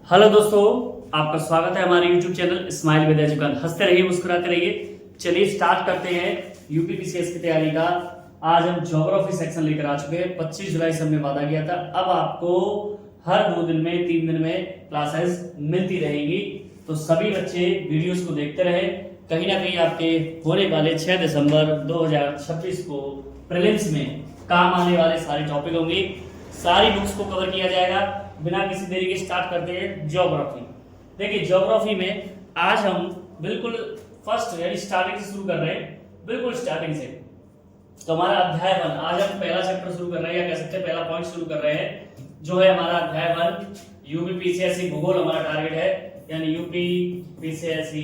Hello दोस्तों, आपका स्वागत है हमारे YouTube channel smile with education. हंसते रहिए, मुस्कुराते रहिए। चलिए स्टार्ट करते हैं यूपी पीसीएस की तैयारी का। आज हम ज्योग्राफी सेक्शन लेकर आ चुके हैं। 25 जुलाई से हमने वादा किया था। अब आपको हर 2 दिन में 3 दिन में क्लासेस मिलती रहेंगी, तो सभी बच्चे वीडियोस को देखते रहे। कहीं ना कहीं आपके होने वाले 6 दिसंबर 2026 को प्रीलिम्स में काम आने वाले सारे टॉपिक होंगे। सारी बुक्स को कवर किया जाएगा। बिना किसी देरी के स्टार्ट करते हैं ज्योग्राफी। देखिए, ज्योग्राफी में आज हम बिल्कुल फर्स्ट यानी स्टार्टिंग से शुरू कर रहे हैं, बिल्कुल स्टार्टिंग से। तो हमारा अध्याय 1, आज हम पहला चैप्टर शुरू कर रहे हैं, या कह सकते हैं पहला पॉइंट शुरू कर रहे हैं, जो है हमारा अध्याय 1 यूपी पीसीएससी भूगोल हमारा टारगेट है, यानी यूपी पीसीएससी,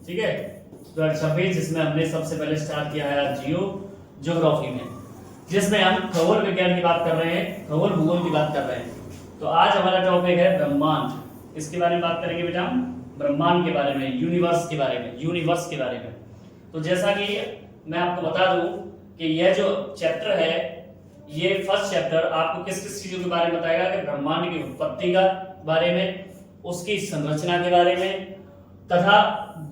ठीक है, 2026, जिसमें हमने सबसे पहले स्टार्ट किया है ज्योग्राफी में, जिसमें हम खगोल विज्ञान की बात कर रहे हैं, खगोल भूगोल की बात कर रहे हैं। तो आज हमारा टॉपिक है ब्रह्मांड। इसके बारे में बात करेंगे बेटा हम, ब्रह्मांड के बारे में, यूनिवर्स के बारे में। तो जैसा कि मैं आपको बता दूं कि यह जो चैप्टर है, ये फर्स्ट चैप्टर आपको किस किस चीजों के बारे में बताएगा कि ब्रह्मांड की उत्पत्ति का बारे में, उसकी संरचना के बारे में, तथा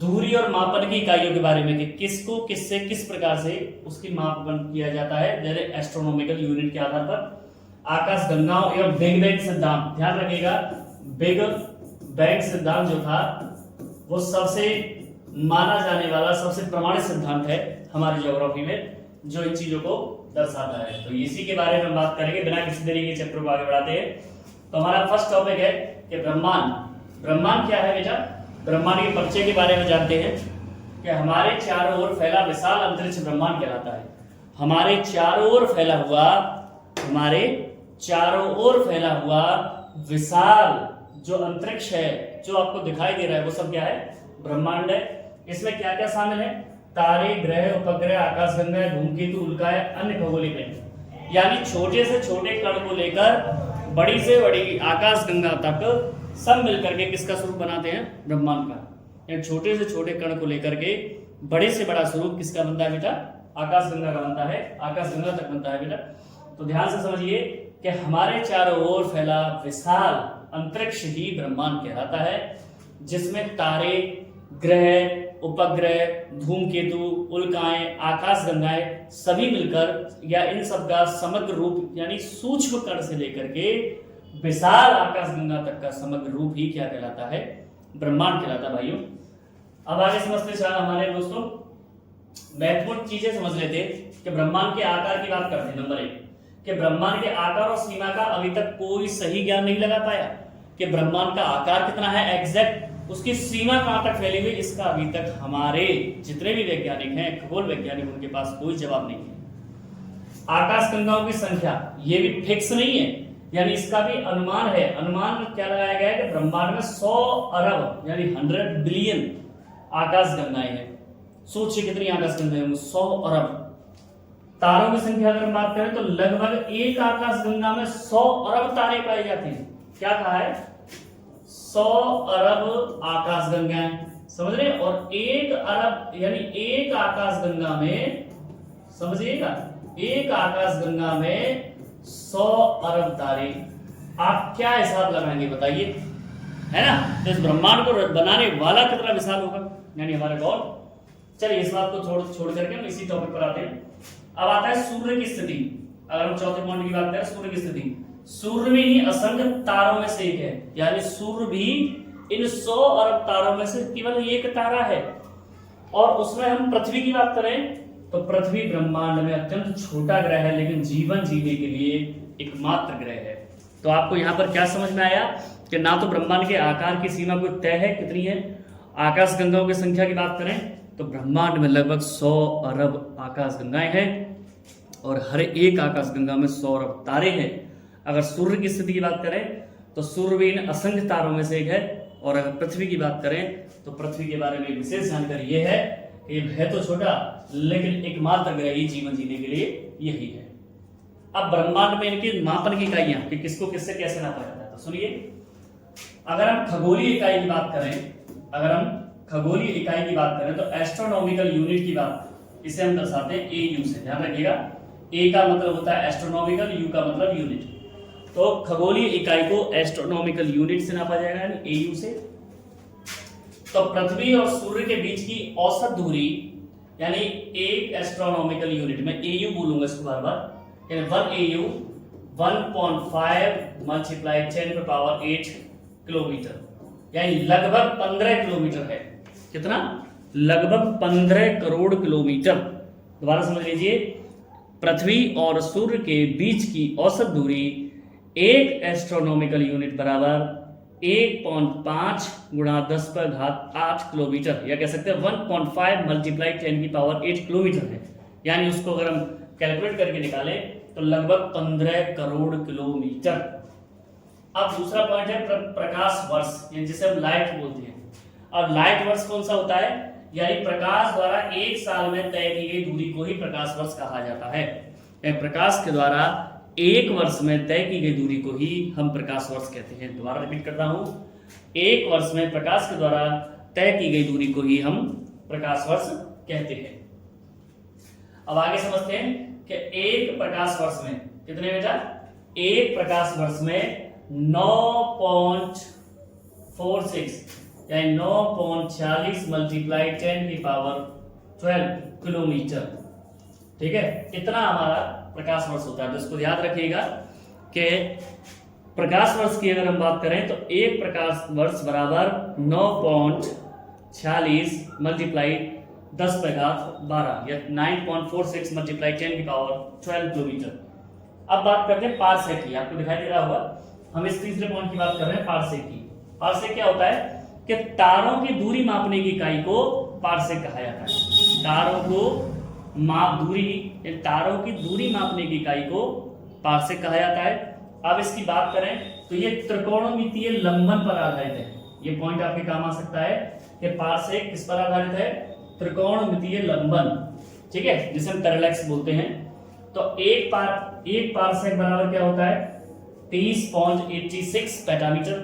दूरी और मापन की इकाइयों के बारे में कि किसको किससे किस प्रकार से उसकी मापन किया जाता है, एस्ट्रोनॉमिकल यूनिट के आधार पर। आकाश गंगाओं एवं बिग बैंग सिद्धांत, ध्यान रखिएगा, बिग बैंग सिद्धांत जो था वो सबसे माना जाने वाला, सबसे प्रमाणित सिद्धांत है हमारी ज्योग्राफी में, जो इन चीजों को दर्शाता है। तो इसी के बारे में हम बात करेंगे। बिना किसी देरी के चैप्टर को आगे बढ़ाते हैं। तो हमारा फर्स्ट टॉपिक है कि ब्रह्मांड क्या है बेटा। ब्रह्मांड के परिचय के बारे में जानते हैं कि हमारे चारों ओर फैला विशाल अंतरिक्ष ब्रह्मांड कहलाता है। हमारे चारों ओर फैला हुआ विशाल जो अंतरिक्ष है, जो आपको दिखाई दे रहा है, वो सब क्या है? ब्रह्मांड है। इसमें क्या क्या शामिल है? तारे, ग्रह, उपग्रह, आकाशगंगाएं, धूमकेतु, उल्काएं, अन्य खगोलीय पिंड, यानी छोटे से छोटे कण को लेकर बड़ी से बड़ी आकाशगंगा तक सब मिलकर के किसका स्वरूप बनाते हैं? ब्रह्मांड का। यानी छोटे से छोटे कण को लेकर के बड़े से बड़ा स्वरूप किसका बनता है बेटा? आकाशगंगा का बनता है, आकाशगंगा तक बनता है बेटा। तो ध्यान से समझिए कि हमारे चारों ओर फैला विशाल अंतरिक्ष ही ब्रह्मांड कहलाता है, जिसमें तारे, ग्रह, उपग्रह, धूमकेतु, उल्काएं, आकाशगंगाएं सभी मिलकर, या इन सब का समग्र रूप यानी सूक्ष्म कण से लेकर के विशाल आकाशगंगा तक का समग्र रूप ही क्या कहलाता है? ब्रह्मांड कहलाता है भाइयों। अब आगे समझते चला हमारे दोस्तों, महत्वपूर्ण चीजें समझ लेते कि ब्रह्मांड के आकार की बात करते हैं। नंबर 1 कि ब्रह्मांड के आकार और सीमा का अभी तक कोई सही ज्ञान नहीं लगा पाया कि ब्रह्मांड का आकार कितना है एग्जैक्ट, उसकी सीमा कहां तक फैली हुई, इसका अभी तक हमारे जितने भी वैज्ञानिक हैं, खगोल वैज्ञानिक, उनके पास कोई जवाब नहीं है। आकाशगंगाओं की संख्या ये भी फिक्स नहीं है, यानी इसका भी अनुमान है। अनुमान क्या लगाया गया है कि ब्रह्मांड में 100 अरब यानी 100 बिलियन आकाशगंगाएं हैं। सोचिए कितनी आकाशगंगाएं होंगी, 100 अरब। तारों की संख्या अगर हम बात करें तो लगभग एक आकाशगंगा में 100 अरब तारे पाए जाते हैं। क्या कहा है? 100 अरब आकाशगंगाएं, समझ रहे? और 1 अरब यानी एक आकाशगंगा में, समझिएगा, एक आकाशगंगा में 100 अरब तारे। आप क्या हिसाब लगाएंगे बताइए, है ना? तो इस ब्रह्मांड को बनाने वाला कितना विशाल होगा, यानी हमारा गॉड। चलिए इस बात को छोड़ करके हम इसी टॉपिक पर आते हैं। अब आता है सूर्य की स्थिति। अगर हम चौथे पॉइंट की बात करें, सूर्य की स्थिति, सूर्य में ही असंख्य तारों में से एक है, यानी सूर्य भी इन 100 अरब तारों में से केवल एक तारा है। और उसमें हम पृथ्वी की बात करें तो पृथ्वी ब्रह्मांड में अत्यंत छोटा ग्रह है, लेकिन जीवन जीने के लिए एकमात्र ग्रह है। तो आपको यहाँ पर क्या समझ में आया कि ना तो ब्रह्मांड के आकार की सीमा कोई तय है कितनी है। आकाशगंगाओं की संख्या की बात करें तो ब्रह्मांड में लगभग 100 अरब आकाशगंगाएं हैं, और हर एक आकाशगंगा में 100 अरब तारे हैं। अगर सूर्य की स्थिति की बात करें तो सूर्य भी इन असंख्य तारों में से एक है। और अगर पृथ्वी की बात करें तो पृथ्वी के बारे में विशेष जानकारी यह है कि है तो छोटा, लेकिन एकमात्र ग्रह ही जीवन जीने के लिए यही है। अब ब्रह्मांड में इनकी मापन की इकाइयां कि किसको किससे कैसे नापा जाता है, तो सुनिए। अगर हम खगोलीय इकाई की बात करें, तो एस्ट्रोनॉमिकल यूनिट की बात, इसे हम दर्शाते हैं AU से। ध्यान रखिएगा, A का मतलब होता है एस्ट्रोनॉमिकल, U का मतलब यूनिट। तो खगोलीय इकाई को एस्ट्रोनॉमिकल यूनिट से नापा जाएगा, यानी एयू से। तो पृथ्वी और सूर्य के बीच की औसत दूरी यानी एक एस्ट्रोनॉमिकल यूनिट, मैं एयू बोलूंगा इसको बार बार, यानी 1 एयू 1.5 मल्टीप्लाई 10⁸ किलोमीटर, यानी लगभग 15 किलोमीटर है। कितना? लगभग 15 करोड़ किलोमीटर। दोबारा समझ लीजिए, पृथ्वी और सूर्य के बीच की औसत दूरी एक एस्ट्रोनॉमिकल यूनिट बराबर 1.5 गुणा 10⁸ किलोमीटर, या कह सकते हैं 1.5 मल्टीप्लाई 10⁸ किलोमीटर है। यानी उसको अगर हम कैलकुलेट करके निकालें तो लगभग 15 करोड़ किलोमीटर। अब दूसरा पॉइंट है प्रकाश वर्ष, यानी जिसे हम लाइट बोलते हैं। और लाइट वर्ष कौन सा होता है? यानी प्रकाश द्वारा एक साल में तय की गई दूरी को ही प्रकाश वर्ष कहा जाता है। यानी प्रकाश के द्वारा एक वर्ष में तय की गई दूरी को ही हम प्रकाश वर्ष कहते हैं। दोबारा रिपीट करता हूं, एक वर्ष में प्रकाश के द्वारा तय की गई दूरी को ही हम प्रकाश वर्ष कहते हैं। अब आगे समझते हैं कि एक प्रकाश वर्ष में कितने बेटा? एक प्रकाश वर्ष में 9.46 यानी 9.46 मल्टीप्लाई 10⁻12 किलोमीटर। ठीक है, इतना हमारा प्रकाश वर्ष होता है। तो इसको याद रखिएगा कि प्रकाश वर्ष की अगर हम बात करें तो एक प्रकाश वर्ष बराबर 9.46 मल्टीप्लाई 10⁻12 या 9.46 मल्टीप्लाई 10⁻12 किलोमीटर। अब बात करते हैं पारसेक की। आपको दिखाई दे रहा होगा, हम इस तीसरे पॉइंट की बात कर रहे हैं, पारसेक की। पारसेक क्या होता है कि तारों की दूरी मापने की इकाई को पारसेक कहा जाता है। तारों की दूरी मापने की इकाई को पारसेक कहा जाता है। अब इसकी बात करें तो ये त्रिकोणमितीय लंबन पर आधारित है। ये पॉइंट आपके काम आ सकता है कि पारसेक किस पर आधारित है? त्रिकोणमितीय लंबन। ठीक है, जिसे हम पैरेलैक्स बोलते हैं। तो एक पारसेक बराबर क्या होता है? 30.86 पेटामीटर।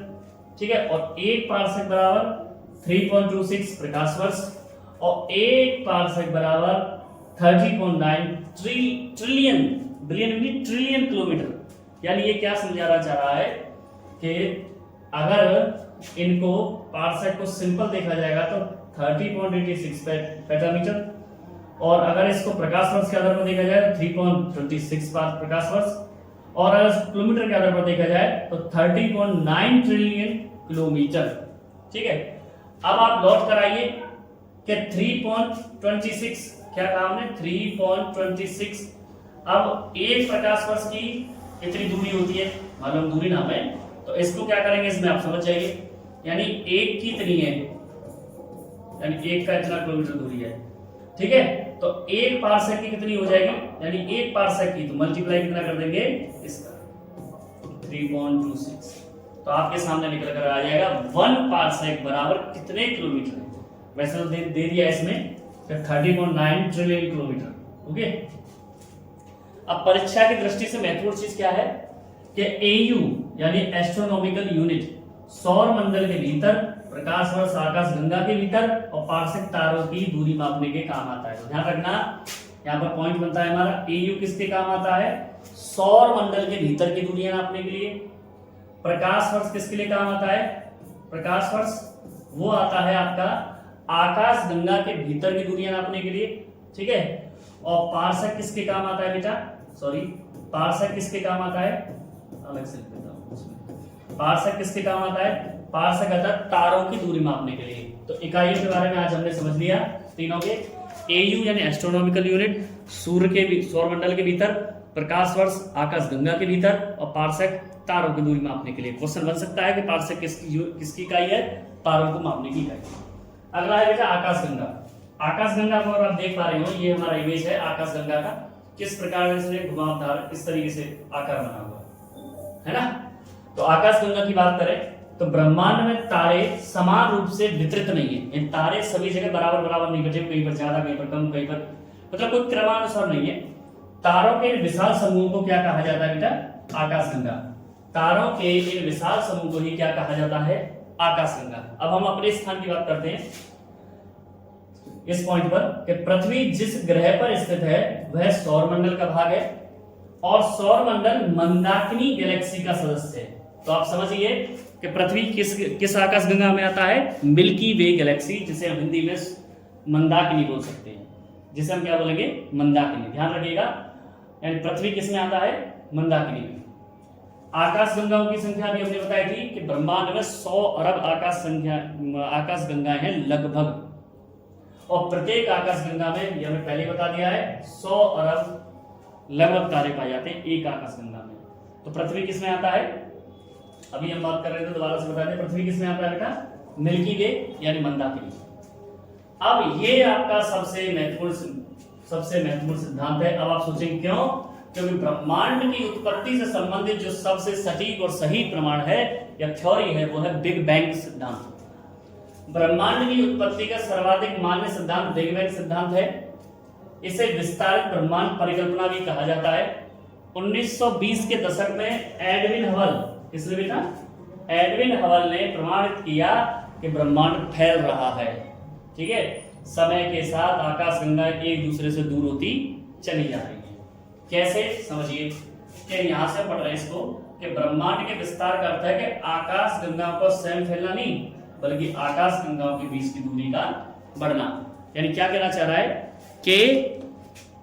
ठीक है, और एक पारसेक बराबर 3.26 प्रकाश वर्ष, और एक पारसेक बराबर 30.9 ट्रिलियन किलोमीटर। यानी ये क्या समझाना चाह रहा है कि अगर इनको पारसेक को सिंपल देखा जाएगा तो 30.86 पेटामीटर, और अगर इसको प्रकाश वर्ष के आधार पर देखा जाए तो 3.26 प्रकाश वर्ष, और अगर किलोमीटर के आधार पर देखा जाए तो 30.9 ट्रिलियन किलोमीटर। ठीक है, अब आप लॉट कराइए कि 3.26 क्या कहा हमने? 3.26। अब एक प्रकाश वर्ष की इतनी दूरी होती है, मालूम दूरी नाम है, तो इसको क्या करेंगे इसमें आप समझ जाइए। यानी एक की इतनी है, यानी एक का इतना किलोमीटर दूरी है। ठीक है, तो एक पारसेक की कितनी हो जाएगी? यानी एक पारसेक की तो मल्टीप्लाई कितना कर देंगे इसका? 3.26। तो आपके सामने निकल कर आ जाएगा 1 पारसेक बराबर कितने किलोमीटर है? वैसे तो दे दिया इसमें 30.9 ट्रिलियन किलोमीटर। ओके, अब परीक्षा की दृष्टि से महत्वपूर्ण चीज क्या है कि एयू यानी एस्ट्रोनॉमिकल यूनिट सौर मंडल के भीतर, प्रकाश वर्ष आकाश गंगा के भीतर और पारसेक तारों की दूरी मापने के काम आता है। तो ध्यान रखना, यहाँ पर पॉइंट बनता है हमारा, एयू किसके काम आता है? सौर मंडल के भीतर की दूरियां नापने के लिए। प्रकाश वर्ष किसके लिए काम आता है? प्रकाश वर्ष वो आता है आपका आकाश गंगा के भीतर की दूरियां नापने के लिए। ठीक है, और पारसेक किसके काम आता है बेटा? पारसेक किसके काम आता है? अलग से लिख देता हूं। पारसेक किसके काम आता है? पारसेक आता है तारों की दूरी मापने के लिए। तो इकाइयों के बारे में आज हमने समझ लिया तीनों के। एयू यानी एस्ट्रोनॉमिकल यूनिट सौर मंडल के भीतर, प्रकाश वर्ष आकाश गंगा के भीतर, और पारसेक तारों की दूरी मापने के लिए। क्वेश्चन बन सकता है कि पारसेक किसकी इकाई है? तारों को मापने की इकाई। अगला है बेटा आकाश गंगा। आकाश गंगा को आप देख पा रहे हो, ये हमारा इमेज है आकाश गंगा का। किस प्रकार से घुमावदार इस तरीके से आकार बना हुआ है ना। तो आकाश गंगा की बात करें तो ब्रह्मांड में तारे समान रूप से वितरित नहीं है। तारे सभी जगह बराबर नहीं बचे, कहीं पर ज्यादा, कहीं पर कम, कहीं पर मतलब कोई क्रमानुसार नहीं है। तारों के विशाल समूह को क्या कहा जाता है बेटा? आकाश गंगा। तारों के इन विशाल समूह को ही क्या कहा जाता है? आकाश गंगा। अब हम अपने स्थान की बात करते हैं इस पॉइंट पर कि पृथ्वी जिस ग्रह पर स्थित है वह सौर मंडल का भाग है। और सौरमंडल मंदाकिनी गैलेक्सी का सदस्य है। तो आप समझिए कि पृथ्वी किस आकाश गंगा में आता है, मिल्की वे गैलेक्सी, जिसे हम हिंदी में मंदाकिनी बोल सकते हैं, जिसे हम क्या बोलेंगे, मंदाकिनी। ध्यान रखिएगा, यानी पृथ्वी किस में आता है, मंदाकिनी में। आकाश गंगाओं की संख्या भी हमने बताई थी कि ब्रह्मांड में 100 अरब आकाश गंगाएं हैं लगभग, और प्रत्येक आकाश गंगा में, यह हमें पहले बता दिया है, 100 अरब लगभग तारे पाए जाते हैं एक आकाश गंगा में। तो पृथ्वी किस में आता है, अभी हम बात कर रहे थे, दोबारा से बता दें, पृथ्वी किस में आता है बेटा, मिल्की वे यानी मंदाकिनी। अब ये आपका सबसे महत्वपूर्ण सिद्धांत है। अब आप सोचेंगे क्यों, क्योंकि ब्रह्मांड की उत्पत्ति से संबंधित जो सबसे सटीक और सही प्रमाण है या थ्योरी है, वो है बिग बैंग सिद्धांत। ब्रह्मांड की उत्पत्ति का सर्वाधिक मान्य सिद्धांत बिग बैंग सिद्धांत है। इसे विस्तारित ब्रह्मांड परिकल्पना भी कहा जाता है। 1920 के दशक में एडविन हबल, इसलिए बेटा एडविन हबल ने प्रमाणित किया कि ब्रह्मांड फैल रहा है। ठीक है, समय के साथ आकाश गंगा एक दूसरे से दूर होती चली जा रही है। कैसे, समझिए कि यहां से पढ़ रहे हैं इसको कि ब्रह्मांड के विस्तार का अर्थ है कि आकाश गंगाओं को स्वयं फैलना नहीं, बल्कि आकाश गंगाओं के बीच की दूरी का बढ़ना। यानी क्या कहना चाह रहा है कि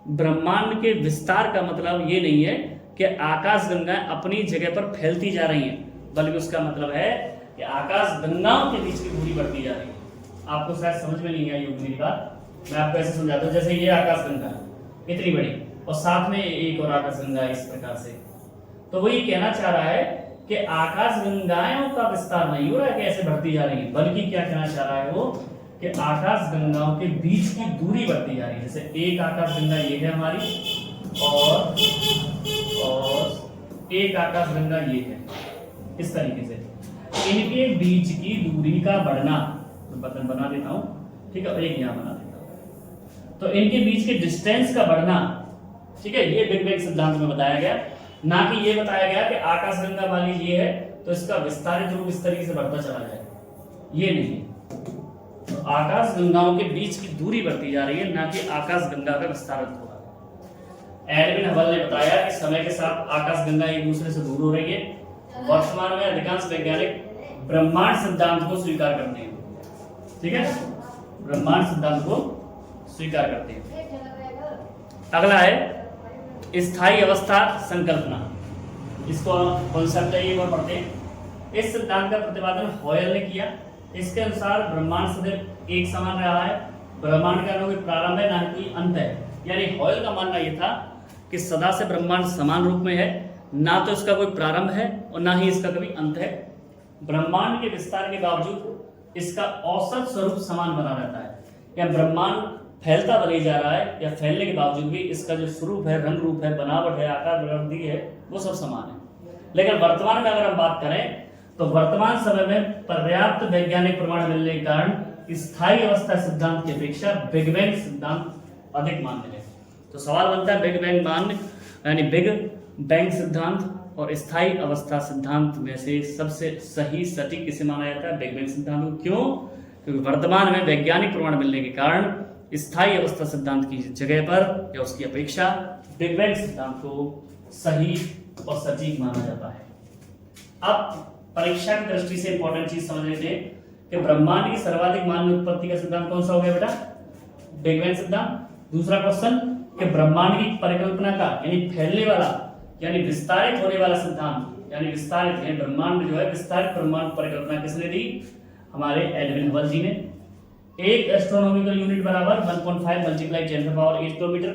ब्रह्मांड के विस्तार का मतलब ये नहीं है कि आकाश गंगाएं अपनी जगह पर फैलती जा रही हैं, बल्कि उसका मतलब है कि आकाश गंगाओं के बीच की दूरी बढ़ती जा रही है। आपको शायद समझ में नहीं आई होगी मेरी बात, मैं आपको ऐसे समझाता हूं। जैसे ये आकाश गंगा इतनी बड़ी और साथ में एक और आकाश गंगा इस प्रकार से, तो वो ये कहना चाह रहा है कि आकाश गंगाओं का विस्तार नहीं हो रहा है कि ऐसे बढ़ती जा रही है, बल्कि क्या कहना चाह रहा है वो कि आकाश गंगाओं के बीच की दूरी बढ़ती जा रही है। जैसे एक आकाश गंगा ये है हमारी, और एक आकाश गंगा ये है, इस तरीके से इनके बीच की दूरी का बढ़ना, तो बटन बना देता हूं, ठीक है, और एक यहां बना देता हूं, तो इनके बीच के डिस्टेंस का बढ़ना, ठीक है, ये बिग बैंग सिद्धांत में बताया गया। ना कि ये बताया गया कि आकाश गंगा वाली ये है तो इसका विस्तारित रूप इस तरीके से बढ़ता चला जाए, ये नहीं। तो आकाश गंगाओं के बीच की दूरी बढ़ती जा रही है, ना कि आकाश गंगा का विस्तार हो रहा है। एडविन हबल ने बताया कि समय के साथ आकाश गंगा एक दूसरे से दूर हो रही है। वर्तमान में अधिकांश वैज्ञानिक ब्रह्मांड सिद्धांत को स्वीकार करते हैं, ठीक है, ब्रह्मांड सिद्धांत को स्वीकार करते हैं। अगला है स्थायी अवस्था संकल्पना, इसको कॉन्सेप्ट है, ये और पढ़ते हैं। इस सिद्धांत का प्रतिपादन हॉयल ने किया। इसके अनुसार ब्रह्मांड सदैव एक समान रहा है, ब्रह्मांड का ना कोई प्रारंभ है ना ही कोई अंत है। यानी हॉयल का मानना यह था कि सदा से ब्रह्मांड समान रूप में है, ना तो इसका कोई प्रारंभ है और ना ही इसका कभी अंत है। ब्रह्मांड के विस्तार के बावजूद इसका औसत स्वरूप समान बना रहता है, या ब्रह्मांड फैलता भले जा रहा है या फैलने के बावजूद भी इसका जो स्वरूप है, रंग रूप है, बनावट है, आकार वृद्धि है, वो सब समान है। लेकिन वर्तमान में अगर हम बात करें तो वर्तमान समय में पर्याप्त वैज्ञानिक प्रमाण मिलने के कारण स्थायी अवस्था सिद्धांत की अपेक्षा बिग बैंग सिद्धांत अधिक मान्य है। तो सवाल बनता है बिग बैंग मान्य यानी बिग बैंग सिद्धांत और स्थायी अवस्था सिद्धांत में से सबसे सही सटीक किसे माना जाता है? बिग बैंग सिद्धांत को। क्यों? क्योंकि वर्तमान में वैज्ञानिक प्रमाण मिलने के कारण स्थायी अवस्था सिद्धांत की जगह पर या उसकी अपेक्षा बिग बैंग सिद्धांत को सही और सटीक माना जाता है। अब परीक्षा की दृष्टि से इंपॉर्टेंट चीज समझ लेते हैं कि ब्रह्मांड की सर्वाधिक मान्य उत्पत्ति का सिद्धांत कौन सा हो गया बेटा? बिग बैंग सिद्धांत। दूसरा क्वेश्चन कि ब्रह्मांड की परिकल्पना का यानी फैलने वाला यानी विस्तारित होने वाला सिद्धांत यानी विस्तारित है ब्रह्मांड जो है विस्तारित ब्रह्मांड परिकल्पना किसने दी? हमारे एडविन हबल जी ने। एक एस्ट्रोनॉमिकल यूनिट बराबर 1.5 मल्टीप्लाई 10⁸ किलोमीटर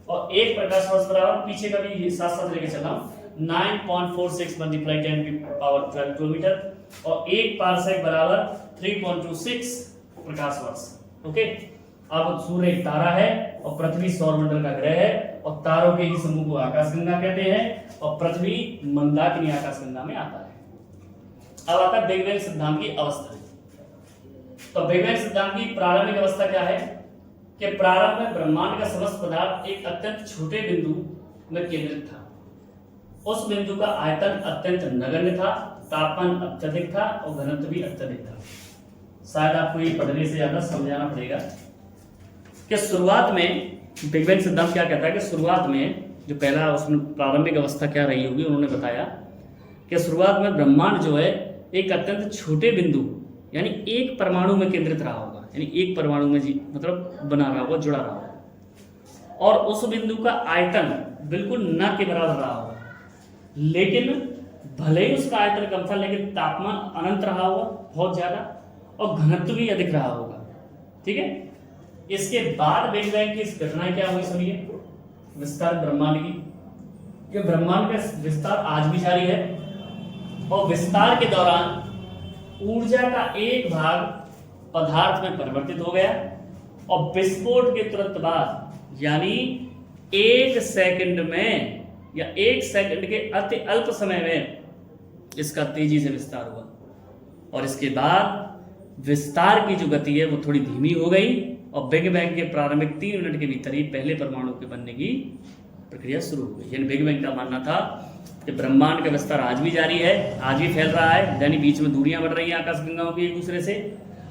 और एक प्रकाश वर्ष बराबर, पीछे का भी साथ साथ लेके चल रहा हूं, 9.46 मल्टीप्लाई 10⁻12 किलोमीटर और एक पारसेक बराबर 3.26 प्रकाश वर्ष। ओके, अब सूर्य एक तारा है और पृथ्वी सौरमंडल का ग्रह है और तारों के ही समूह को आकाशगंगा कहते हैं और पृथ्वी मंदाकिनी आकाशगंगा में आता है। अब आता है बिग बैंग सिद्धांत की अवस्था। तो बिग बैंग सिद्धांत की प्रारंभिक अवस्था क्या है कि प्रारंभ में ब्रह्मांड का समस्त पदार्थ एक अत्यंत छोटे बिंदु में केंद्रित था। उस बिंदु का आयतन अत्यंत नगण्य था, तापमान अत्यधिक था और घनत्व भी अत्यधिक था। शायद आपको ये पढ़ने से ज्यादा समझाना पड़ेगा कि शुरुआत में बिग बैंग सिद्धांत क्या कहता है कि शुरुआत में जो पहला उसमें प्रारंभिक अवस्था क्या रही होगी, उन्होंने बताया कि शुरुआत में ब्रह्मांड जो है एक अत्यंत छोटे बिंदु यानी एक परमाणु में केंद्रित रहा होगा, यानी एक परमाणु में मतलब बना रहा होगा, जुड़ा रहा होगा, और उस बिंदु का आयतन बिल्कुल न के बराबर रहा होगा, लेकिन भले ही उसका आयतन कम था लेकिन तापमान अनंत रहा होगा बहुत ज्यादा, और घनत्व भी अधिक रहा होगा। ठीक है, इसके बाद बिग बैंग की इस घटना क्या हुई सुनिए, विस्तार ब्रह्मांड की। ये ब्रह्मांड का विस्तार आज भी जारी है, और विस्तार के दौरान ऊर्जा का एक भाग पदार्थ में परिवर्तित हो गया, और विस्फोट के तुरंत बाद यानी 1 सेकंड में या 1 सेकंड के अति अल्प समय में इसका तेजी से विस्तार हुआ, और इसके बाद विस्तार की जो गति है वो थोड़ी धीमी हो गई, और बिग बैंग के प्रारंभिक 3 मिनट के भीतर ही पहले परमाणु के बनने की प्रक्रिया शुरू हो गई। यानी बिग बैंग का मानना था कि ब्रह्मांड का विस्तार आज भी जारी है, आज भी फैल रहा है, यानी बीच में दूरियां बढ़ रही हैं आकाशगंगाओं की एक दूसरे से,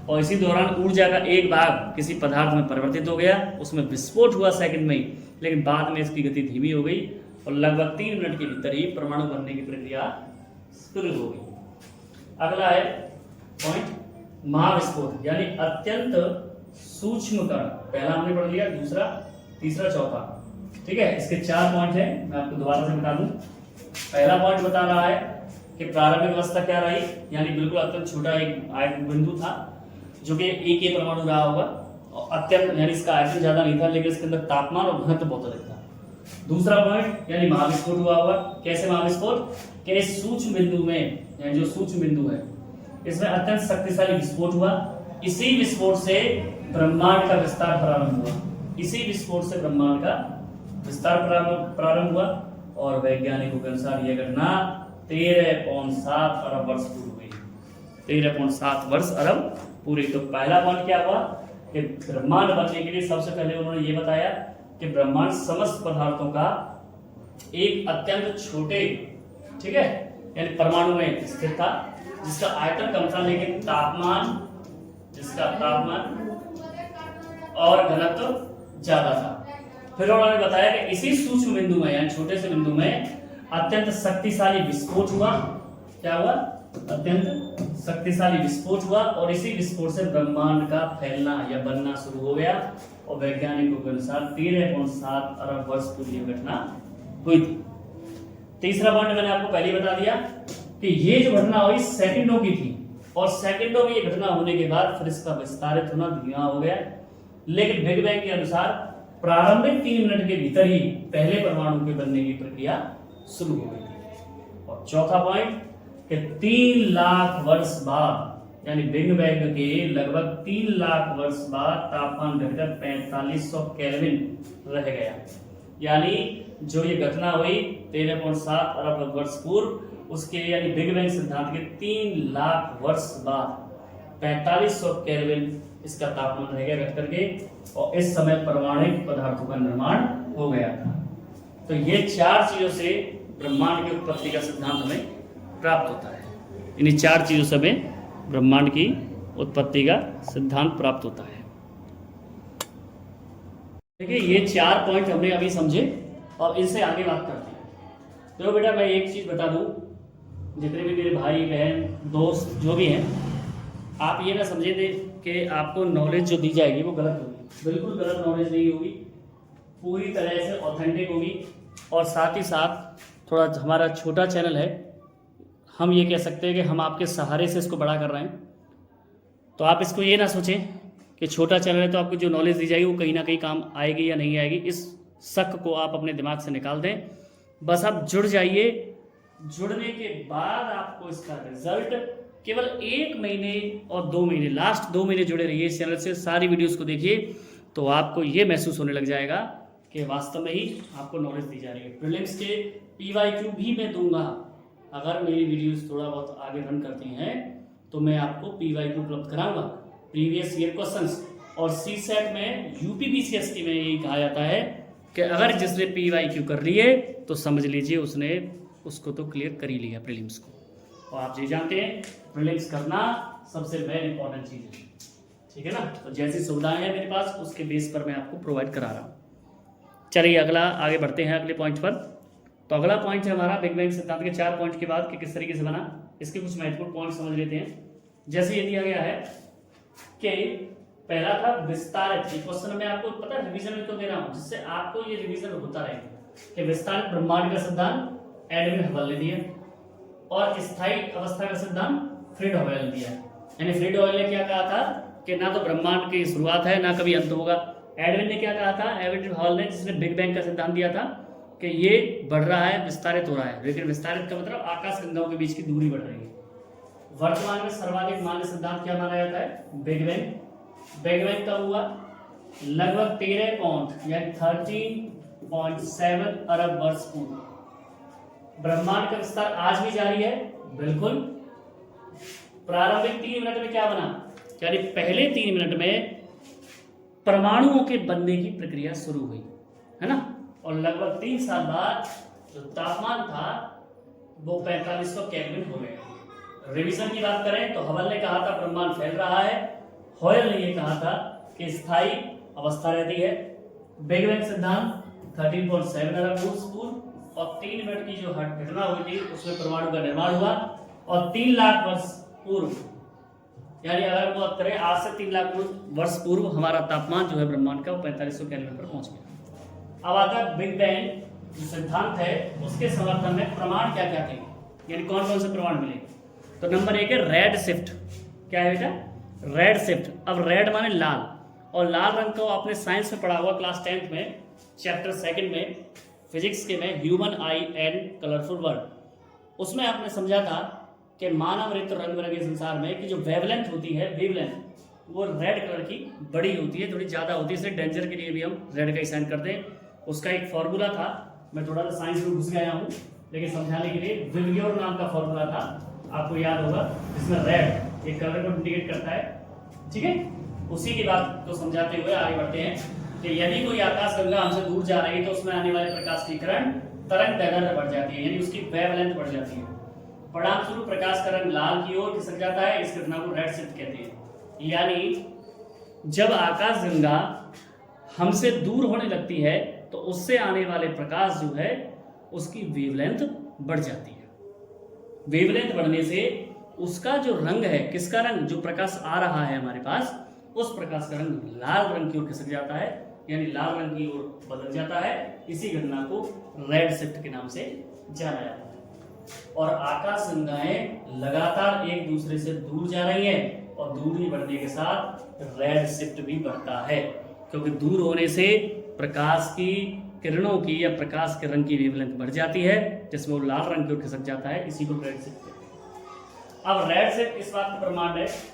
और इसी दौरान ऊर्जा का एक भाग किसी पदार्थ में परिवर्तित हो गया, उसमें विस्फोट हुआ सेकंड में ही, लेकिन बाद में इसकी गति धीमी हो गई और लगभग 3 मिनट के भीतर ही परमाणु बनने की प्रक्रिया शुरू हो गई। अगला है पॉइंट महाविस्फोट, यानी अत्यंत सूक्ष्म कण। पहला हमने पढ़ लिया, दूसरा, तीसरा, चौथा। ठीक है, इसके 4 पॉइंट हैं, मैं आपको दोबारा से बता दूं। पहला पॉइंट बता रहा है कि प्रारंभिक अवस्था क्या रही, यानी बिल्कुल अत्यंत छोटा एक बिंदु था जो कि एक ही परमाणु रहा होगा, और अत्यंत यानी इसका आयतन ज्यादा नहीं था लेकिन इसके अंदर तापमान और घनत्व बहुत अधिक था। दूसरा पॉइंट यानी महाविस्फोट हुआ होगा। कैसे महाविस्फोट, कि इस सूक्ष्म बिंदु में, यानी जो सूक्ष्म बिंदु है इसमें अत्यंत शक्तिशाली विस्फोट हुआ, इसी विस्फोट से ब्रह्मांड का विस्तार प्रारंभ हुआ, इसी विस्फोट से ब्रह्मांड का विस्तार प्रारंभ हुआ, और वैज्ञानिकों के अनुसार यह घटना 13.7 अरब वर्ष पूर्व हुई। 13.7 वर्ष अरब पूरी। तो पहला पॉइंट क्या हुआ कि ब्रह्मांड बनने के लिए सबसे पहले उन्होंने ये बताया कि ब्रह्मांड समस्त पदार्थों का एक अत्यंत छोटे, ठीक है, यानी परमाणु में स्थित था, जिसका आयतन कम था लेकिन जिसका तापमान और घनत्व ज्यादा था। फिर उन्होंने बताया कि इसी सूक्ष्म बिंदु में यानी छोटे से बिंदु में अत्यंत शक्तिशाली विस्फोट हुआ। क्या हुआ, अत्यंत शक्तिशाली विस्फोट हुआ, और इसी विस्फोट से ब्रह्मांड का फैलना या बनना शुरू हो गया, और वैज्ञानिकों के अनुसार 13.7 अरब वर्ष पूर्व यह घटना हुई थी। तीसरा पॉइंट मैंने आपको पहले बता दिया कि ये जो घटना हुई सेकंडों की थी, और सेकंडों में ये घटना होने के बाद फिर इसका विस्तारित होना धीमा हो गया, लेकिन बिग बैंग के अनुसार प्रारंभिक 3 मिनट के भीतर ही पहले परमाणु के बनने की प्रक्रिया शुरू हो गई थी। और चौथा पॉइंट कि 3 लाख वर्ष बाद, यानी बिग बैंग के लगभग 3 लाख वर्ष बाद तापमान घटकर 4500 केल्विन रह गया। यानी जो ये घटना हुई 13.7 अरब वर्ष पूर्व, उसके यानी बिग बैंग सिद्धांत के 3 लाख वर्ष बाद 4500 केल्विन इसका तापमान रह गया घट करके, और इस समय परमाणु पदार्थों का निर्माण हो गया था। तो ये 4 चीजों से ब्रह्मांड की उत्पत्ति का सिद्धांत हमें प्राप्त होता है। इन्हीं 4 चीजों से हमें ब्रह्मांड की उत्पत्ति का सिद्धांत प्राप्त होता है। देखिए, ये 4 पॉइंट हमने अभी समझे, और इनसे आगे बात करते हैं। तो बेटा मैं एक चीज बता दूं, जितने भी मेरे भाई बहन दोस्त जो भी हैं, आप ये ना समझे थे कि आपको नॉलेज जो दी जाएगी वो गलत होगी। बिल्कुल गलत नॉलेज नहीं होगी, पूरी तरह से ऑथेंटिक होगी। और साथ ही साथ थोड़ा हमारा छोटा चैनल है, हम ये कह सकते हैं कि हम आपके सहारे से इसको बड़ा कर रहे हैं। तो आप इसको ये ना सोचें कि छोटा चैनल है तो आपको जो नॉलेज दी जाएगी वो कहीं ना कहीं काम आएगी या नहीं आएगी, इस शक को आप अपने दिमाग से निकाल दें। बस आप जुड़ जाइए, जुड़ने के बाद आपको इसका रिजल्ट केवल 1 महीने और 2 महीने, लास्ट 2 महीने जुड़े रहिए इस चैनल से, सारी वीडियोस को देखिए, तो आपको ये महसूस होने लग जाएगा कि वास्तव में ही आपको नॉलेज दी जा रही है। प्रीलिम्स के PYQ भी मैं दूंगा, अगर मेरी वीडियोस थोड़ा बहुत आगे रन करती हैं तो मैं आपको PYQ उपलब्ध कराऊंगा, प्रीवियस ईयर क्वेश्चंस। और CSET में UPPCST में यही कहा जाता है कि अगर जिसने PYQ कर लिए तो समझ लीजिए उसने उसको तो क्लियर कर ही लिया प्रीलिम्स को। और आप ये जानते हैं प्रीलिम्स करना सबसे मेन इंपॉर्टेंट चीज़ है, ठीक है ना। तो जैसी सुविधाएं हैं मेरे पास उसके बेस पर मैं आपको प्रोवाइड करा रहा हूँ। चलिए अगला आगे बढ़ते हैं अगले पॉइंट पर। तो अगला पॉइंट है हमारा बिग बैंग सिद्धांत के 4 पॉइंट के बाद कि किस तरीके से बना, इसके कुछ महत्वपूर्ण पॉइंट समझ लेते हैं। जैसे ये दिया गया है कि पहला था विस्तारित, क्वेश्चन में आपको पता है रिवीजन में क्यों दे रहा हूं, जिससे आपको ये रिवीजन होता रहे कि विस्तारित ब्रह्मांड का सिद्धांत एडविन हबल ने दिया और स्थायी अवस्था का सिद्धांत फ्रीड हॉयल ने दिया। यानी फ्रीड हॉयल ने क्या कहा था कि ना तो ब्रह्मांड की शुरुआत है ना कभी अंत होगा। एडविन ने क्या कहा था, एडविन हॉल ने, जिसने बिग बैंग का सिद्धांत दिया था कि ये बढ़ रहा है, विस्तारित हो रहा है, लेकिन विस्तारित का मतलब आकाश गंगाओं के बीच की दूरी बढ़ रही है। वर्तमान में सर्वाधिक मान्य सिद्धांत क्या माना जाता है, बिग बैंग। बिग बैंग कब हुआ, लगभग 13 पॉइंट यानी 13.7 अरब वर्ष पूर्व। ब्रह्मांड का विस्तार आज भी जारी है, बिल्कुल। प्रारंभिक 3 मिनट में क्या बना, यानी पहले 3 मिनट में परमाणुओं के बनने की प्रक्रिया शुरू हुई, है ना। और लगभग 3 साल बाद जो तापमान था वो 4500 केल्विन हो गया। रिवीजन की बात करें तो हबल ने कहा था ब्रह्मांड फैल रहा है, हॉयल ने यह कहा था कि स्थायी अवस्था रहती है। बिग बैंग सिद्धांत 13.7 अरब वर्ष पूर्व और 3 मिनट की जो घटना हुई थी उसमें परमाणु का निर्माण हुआ और 3 लाख वर्ष पूर्व, यानी अगर वो करें आज से 3 लाख वर्ष पूर्व हमारा तापमान जो है ब्रह्मांड का वो 4500 केल्विन पर पहुंच गया। अब आता है बिग बैंग जो सिद्धांत है उसके समर्थन में प्रमाण क्या क्या थे, यानी कौन कौन से प्रमाण मिले। तो नंबर 1 है रेड शिफ्ट। क्या है बेटा, रेड शिफ्ट। अब रेड माने लाल, और लाल रंग को आपने साइंस में पढ़ा हुआ क्लास 10th में चैप्टर 2 में फिजिक्स के में human I and colourful world, उसमें आपने समझा था कि मानव रहित रंग बिरंगे संसार में कि जो वेवलेंथ होती है, वेवलेंथ वो रेड कलर की बड़ी होती है, थोड़ी ज़्यादा होती है, इसलिए डेंजर के लिए भी हम रेड का साइन करते हैं। उसका एक फॉर्मूला था, मैं थोड़ा सा साइंस में घुस गया हूँ लेकिन समझाने के लिए, विवियोर नाम का फॉर्मूला था, आपको याद होगा, जिसमें रेड एक कलर को इंडिकेट करता है, ठीक है। उसी की बात को समझाते हुए आगे बढ़ते हैं कि यदि कोई आकाश गंगा हमसे दूर जा रही है तो उसमें आने वाले प्रकाश की किरण तरंग दैर्घ्य बढ़ जाती है, यानी उसकी वेवलेंथ बढ़ जाती है। परिणाम स्वरूप प्रकाश का रंग लाल की ओर खिसक जाता है, इस घटना को रेड शिफ्ट कहते हैं। यानी जब आकाश गंगा हमसे दूर होने लगती है तो उससे आने वाले प्रकाश जो है उसकी वेवलेंथ बढ़ जाती है। वेवलेंथ बढ़ने से उसका जो रंग है, किसका रंग, जो प्रकाश आ रहा है हमारे पास, उस प्रकाश का रंग लाल रंग की ओर खिसक जाता है, यानी लाल रंग की ओर बदल जाता है। इसी घटना को रेड शिफ्ट के नाम से जाना जाता है। और आकाश गंगाएं लगातार एक दूसरे से दूर जा रही हैं और दूरी बढ़ने के साथ रेड शिफ्ट भी बढ़ता है, क्योंकि दूर होने से प्रकाश की किरणों की या प्रकाश के रंग की वेवलेंथ बढ़ जाती है, जिसमें वो लाल रंग की ओर खिसक जाता है, इसी को रेड शिफ्ट कहते हैं। अब रेड शिफ्ट इस बात का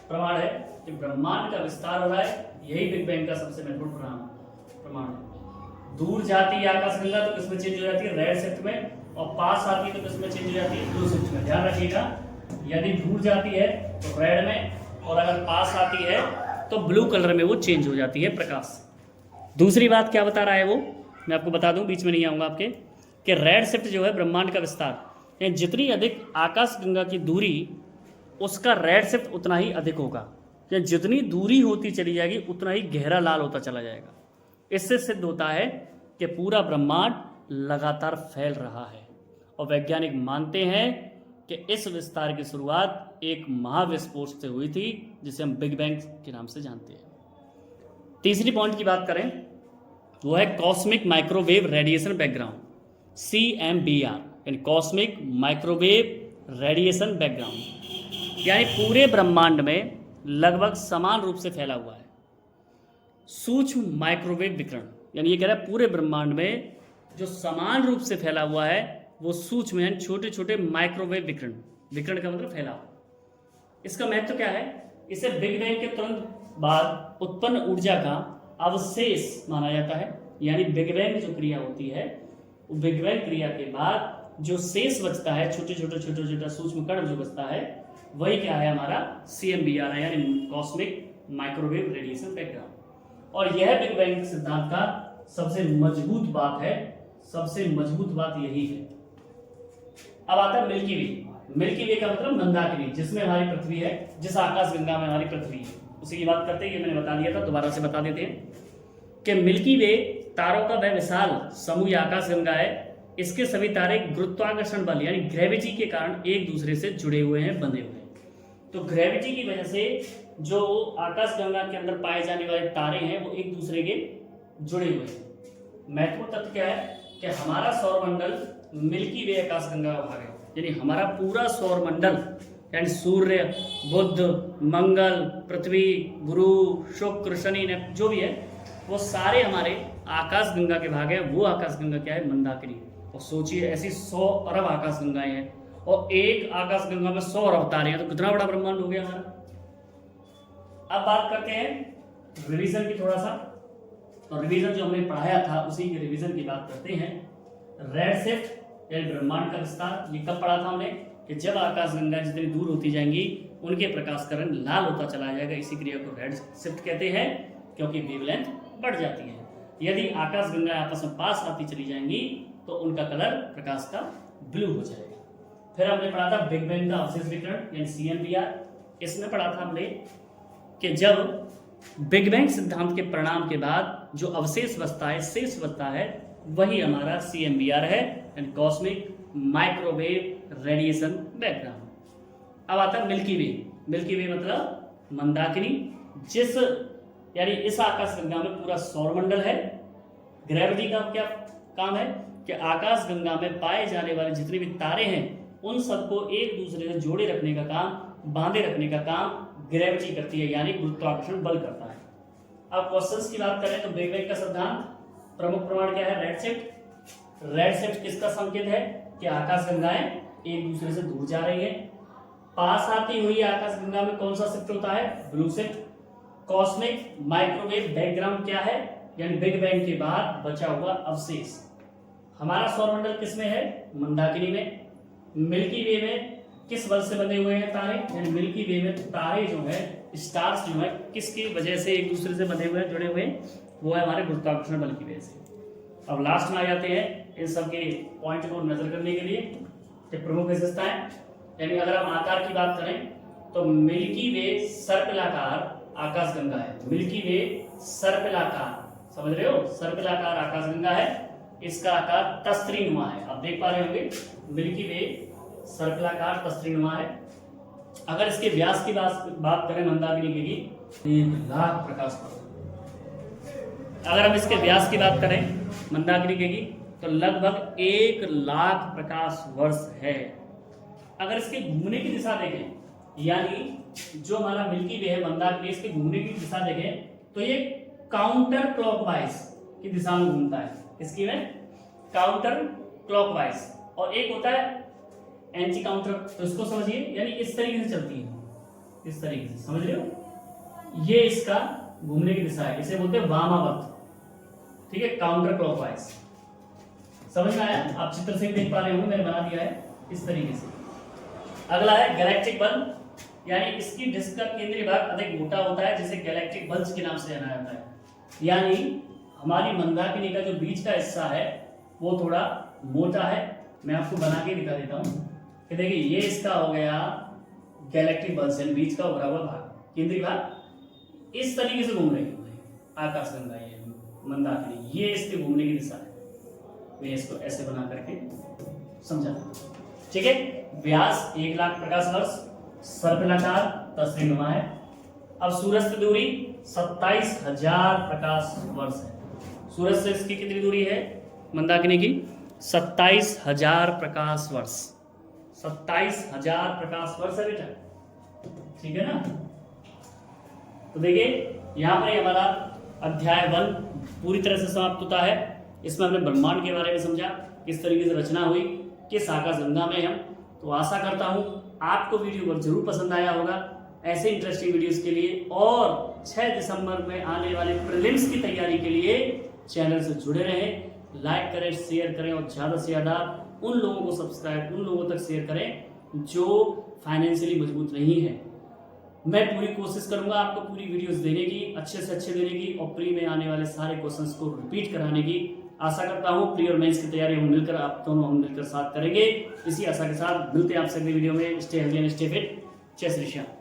प्रमाण है कि ब्रह्मांड का विस्तार हो रहा है, यही बिग बैंग का सबसे महत्वपूर्ण प्रमाण है। दूर जाती है आकाश गंगा तो किसमें चेंज हो जाती है, रेड शिफ्ट में, और पास आती है तो किसमें चेंज हो जाती है, ब्लू शिफ्ट में। ध्यान रखिएगा, यदि दूर जाती है तो रेड में, और अगर पास आती है तो ब्लू कलर में वो चेंज हो जाती है प्रकाश। दूसरी बात क्या बता रहा है वो मैं आपको बता दूं, बीच में नहीं आऊँगा आपके, कि रेड शिफ्ट जो है ब्रह्मांड का विस्तार, यानी जितनी अधिक आकाश गंगा की दूरी उसका रेड शिफ्ट उतना ही अधिक होगा, या जितनी दूरी होती चली जाएगी उतना ही गहरा लाल होता चला जाएगा। इससे सिद्ध होता है कि पूरा ब्रह्मांड लगातार फैल रहा है, और वैज्ञानिक मानते हैं कि इस विस्तार की शुरुआत एक महाविस्फोट से हुई थी, जिसे हम बिग बैंग के नाम से जानते हैं। तीसरी पॉइंट की बात करें वो है cosmic microwave radiation background, CMBR, यानी कॉस्मिक माइक्रोवेव रेडिएशन बैकग्राउंड, यानी पूरे ब्रह्मांड में लगभग समान रूप से फैला हुआ है सूक्ष्म माइक्रोवेव विकिरण। यानी ये कह रहा है पूरे ब्रह्मांड में जो समान रूप से फैला हुआ है वो सूक्ष्म यानी छोटे छोटे माइक्रोवेव विकिरण, विकिरण का मतलब फैलाव। इसका महत्व क्या है, इसे बिग बैंग के तुरंत बाद उत्पन्न ऊर्जा का अवशेष माना जाता है। यानी बिग बैंग जो क्रिया होती है, वो बिग बैंग क्रिया के बाद जो शेष बचता है, छोटे छोटे सूक्ष्म कण जो बचता है, वही क्या है, हमारा CMBR है, यानी कॉस्मिक माइक्रोवेव रेडिएशन बैकग्राउंड। और यह बिग बैंग सिद्धांत का सबसे मजबूत बात है, सबसे मजबूत बात यही है। अब आता है मिल्की वे। मिल्की वे का मतलब मंदाकिनी, जिसमें हमारी पृथ्वी है, जिस आकाश गंगा में हमारी पृथ्वी है, उसी की बात करते हैं। ये मैंने बता दिया था, दोबारा से बता देते हैं कि मिल्की वे तारों का वह विशाल समूह या आकाशगंगा है, इसके सभी तारे गुरुत्वाकर्षण बल यानी ग्रेविटी के कारण एक दूसरे से जुड़े हुए हैं, बंधे हुए हैं। तो ग्रेविटी की वजह से जो आकाशगंगा के अंदर पाए जाने वाले तारे हैं वो एक दूसरे के जुड़े हुए हैं। महत्वपूर्ण तथ्य क्या है कि हमारा सौरमंडल मिल्की वे आकाशगंगा का भाग है, यानी हमारा पूरा सौरमंडल यानी सूर्य, बुध, मंगल, पृथ्वी, गुरु, शुक्र, शनि, नेपच्यून जो भी है वो सारे हमारे आकाशगंगा के भाग है। वो आकाशगंगा क्या है? मंदाकिनी। और सोचिए ऐसी 100 अरब आकाशगंगाएं हैं और एक आकाशगंगा में 100 अरब तारे हैं, तो कितना बड़ा ब्रह्मांड हो गया हमारा। अब बात करते हैं रिवीजन की थोड़ा सा, और रिवीजन जो हमने पढ़ाया था उसी के रिवीजन की बात करते हैं। रेड शिफ्ट यानी ब्रह्मांड का विस्तार, ये कब पढ़ा था हमने कि जब आकाशगंगा जितनी दूर होती जाएंगी उनके प्रकाश का रंग लाल होता चला जाएगा। इसी क्रिया को रेड शिफ्ट कहते हैं क्योंकि वेवलेंथ बढ़ जाती है। यदि आकाशगंगा आपस में पास आती चली जाएंगी तो उनका कलर प्रकाश का ब्लू हो जाएगा। फिर हमने पढ़ा था बिग बैंग का अवशेष विकिरण यानी CMBR। इसमें पढ़ा था हमने कि जब बिग बैंग सिद्धांत के परिणाम के बाद जो अवशेष बचता है, शेष बचता है, वही हमारा CMBR है यानी कॉस्मिक माइक्रोवेव रेडिएशन बैकग्राउंड। अब आता है मिल्की वे। मिल्की वे मतलब मंदाकिनी, जिस यानी इस आकाशगंगा में पूरा सौरमंडल है। ग्रेविटी का क्या काम है कि आकाशगंगा में पाए जाने वाले जितने भी तारे हैं उन सबको एक दूसरे से जोड़े रखने का काम, बांधे रखने का काम ग्रेविटी करती है, यानी गुरुत्वाकर्षण बल करता है। अब क्वेश्चंस की बात करें तो बिग बैंग का सिद्धांत प्रमुख प्रमाण क्या है? Red shift. रेड शिफ्ट किसका संकेत है कि आकाशगंगाएं एक दूसरे से दूर जा रही है। पास आती हुई आकाशगंगा में कौन सा शिफ्ट होता है? Blue shift. Cosmic microwave background क्या है? यानी बिग बैंग के बाद बचा हुआ अवशेष। हमारा सौरमंडल किस में है? मंदाकिनी में। मिल्की वे में किस बल से बने हुए हैं तारे? यानी मिल्की वे में तारे जो है, स्टार्स जो है, किसकी वजह से एक दूसरे से बंधे हुए हैं, जुड़े हुए हैं? वो है हमारे गुरुत्वाकर्षण बल की वजह से। अब लास्ट में आ जाते हैं इन सब के पॉइंट को नजर करने के लिए कि प्रमुख विशेषताएं, यानी अगर हम आकार की बात करें तो मिल्की वे सर्पिलाकार आकाशगंगा है। मिल्की वे सर्पिलाकार, समझ रहे हो? सर्पिलाकार आकाशगंगा है, इसका आकार तस्त्रीनुमा है। आप देख पा रहे होंगे मिल्की वे सर्पिलाकार तस्त्रीनुमा है। अगर इसके व्यास की बात करें मंदाकिनी की 1 लाख प्रकाश वर्ष। अगर हम इसके व्यास की बात करें मंदाकिनी की तो लगभग 1 लाख प्रकाश वर्ष है। अगर इसके घूमने की दिशा देखें, यानी जो हमारा मिल्की वे है मंदाकिनी, इसके घूमने की दिशा देखें तो ये काउंटर क्लॉकवाइज की दिशा में घूमता है। इसकी में काउंटर क्लॉकवाइज, और एक होता है एंटी काउंटर। तो इसको समझिए, यानी इस तरीके से चलती है, इस तरीके से, समझ रहे हो? ये इसका घूमने की दिशा है, इसे बोलते हैं वामावर्त। ठीक है, काउंटर क्लॉकवाइज। समझ में आया? आप चित्र से देख पा रहे होंगे, मैंने बना दिया है इस तरीके से। अगला है गैलेक्टिक बल, यानी इसकी डिस्क का केंद्रीय भाग अधिक मोटा होता है, जिसे गैलेक्टिक बल्ज के नाम से जाना जाता है। यानी हमारी मंदाकिनी का जो बीच का हिस्सा है वो थोड़ा मोटा है। मैं आपको बना के दिखा देता हूं कि देखिए, ये इसका हो गया गैलेक्टिक बल्ज, यानी बीच का उभरा हुआ भाग, केंद्रीय भाग। इस तरीके से घूम रही है आकाशगंगा, ये मंदाकिनी, ये इसके घूमने की दिशा है। मैं इसको ऐसे बना करके समझाता हूं, ठीक है? व्यास 1 लाख प्रकाश वर्ष, सर्पिलाकार तस्त्रीनुमा है। अब सूरज से दूरी 27,000 प्रकाश वर्ष है। सूरज से इसकी कितनी दूरी है मंदाकिनी की? 27,000 प्रकाश वर्ष। 27,000 प्रकाश वर्ष है बेटा, ठीक है ना? तो देखिए यहाँ पर हमारा अध्याय 1 पूरी तरह से समाप्त होता है। इसमें हमने ब्रह्मांड के बारे में समझा, किस तरीके से रचना हुई, किस आकाशगंगा में हम। तो आशा करता हूँ आपको वीडियो जरूर पसंद आया होगा। ऐसे इंटरेस्टिंग वीडियोस के लिए और 6 दिसंबर में आने वाले प्रीलिम्स की तैयारी के लिए चैनल से जुड़े रहें। लाइक करें, शेयर करें और ज़्यादा से ज़्यादा उन लोगों को सब्सक्राइब, उन लोगों तक शेयर करें जो फाइनेंशियली मजबूत नहीं है। मैं पूरी कोशिश करूंगा आपको पूरी वीडियोस देने की, अच्छे से अच्छे देने की, और प्री में आने वाले सारे क्वेश्चंस को रिपीट कराने की। आशा करता हूं प्री और मेंस की तैयारी हम मिलकर, आप दोनों हम मिलकर साथ करेंगे। इसी आशा के साथ मिलते हैं आपसे अगली वीडियो में। Stay healthy and stay fit. जय श्री श्याम।